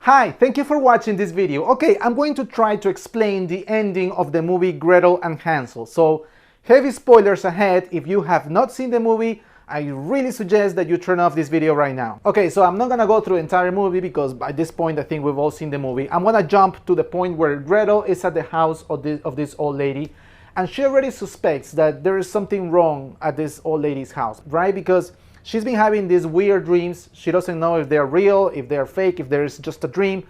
Hi, thank you for watching this video. Okay, I'm going to try to explain the ending of the movie Gretel and Hansel. So, heavy spoilers ahead. If you have not seen the movie, I really suggest that you turn off this video right now. Okay, so I'm not gonna go through the entire movie because by this point I think we've all seen the movie. I'm gonna jump to the point where Gretel is at the house of this old lady, and she already suspects that there is something wrong at this old lady's house, right? Because she's been having these weird dreams. She doesn't know if they're real, if they're fake, if there's just a dream,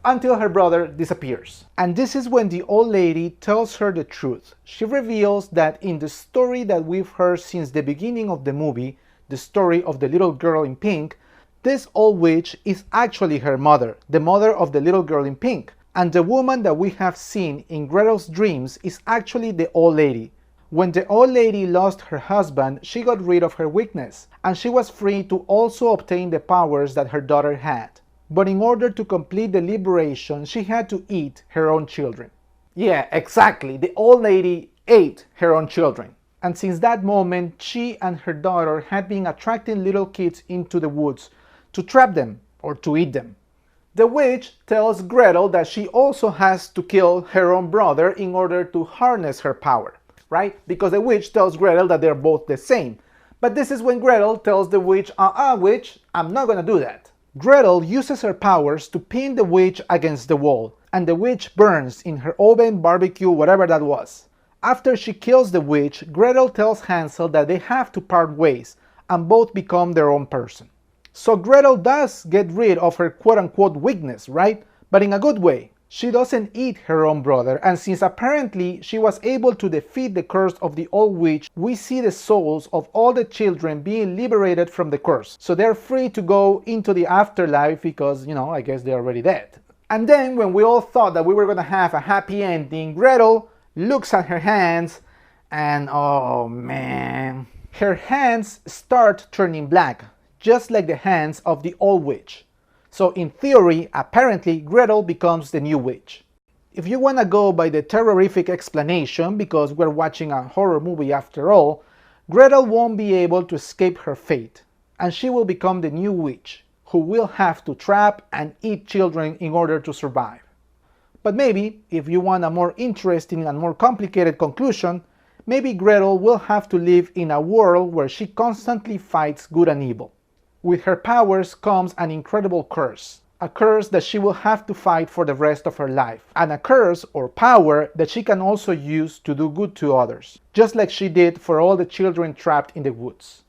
until her brother disappears. And this is when the old lady tells her the truth. She reveals that in the story that we've heard since the beginning of the movie, the story of the little girl in pink, this old witch is actually her mother, the mother of the little girl in pink. And the woman that we have seen in Gretel's dreams is actually the old lady. When the old lady lost her husband, she got rid of her weakness, and she was free to also obtain the powers that her daughter had. But in order to complete the liberation, she had to eat her own children. Yeah, exactly, the old lady ate her own children. And since that moment, she and her daughter had been attracting little kids into the woods to trap them or to eat them. The witch tells Gretel that she also has to kill her own brother in order to harness her power. Right? Because the witch tells Gretel that they're both the same. But this is when Gretel tells the witch, witch, I'm not gonna do that. Gretel uses her powers to pin the witch against the wall, and the witch burns in her oven, barbecue, whatever that was. After she kills the witch, Gretel tells Hansel that they have to part ways, and both become their own person. So Gretel does get rid of her quote-unquote weakness, right? But in a good way. She doesn't eat her own brother, and since apparently she was able to defeat the curse of the old witch, we see the souls of all the children being liberated from the curse. So they're free to go into the afterlife because, I guess they're already dead. And then when we all thought that we were gonna have a happy ending, Gretel looks at her hands and oh man, her hands start turning black, just like the hands of the old witch. So in theory, apparently, Gretel becomes the new witch. If you wanna go by the terrorific explanation, because we're watching a horror movie after all, Gretel won't be able to escape her fate, and she will become the new witch, who will have to trap and eat children in order to survive. But maybe, if you want a more interesting and more complicated conclusion, maybe Gretel will have to live in a world where she constantly fights good and evil. With her powers comes an incredible curse, a curse that she will have to fight for the rest of her life, and a curse or power that she can also use to do good to others, just like she did for all the children trapped in the woods.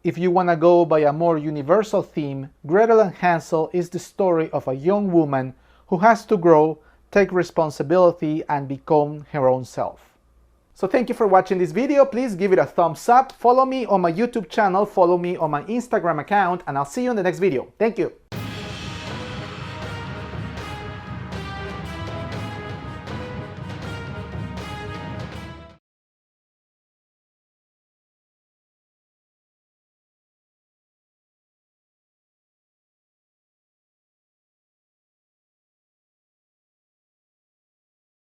If you want to go by a more universal theme, Gretel and Hansel is the story of a young woman who has to grow, take responsibility, and become her own self. So thank you for watching this video. Please give it a thumbs up. Follow me on my YouTube channel, follow me on my Instagram account, and I'll see you in the next video. Thank you.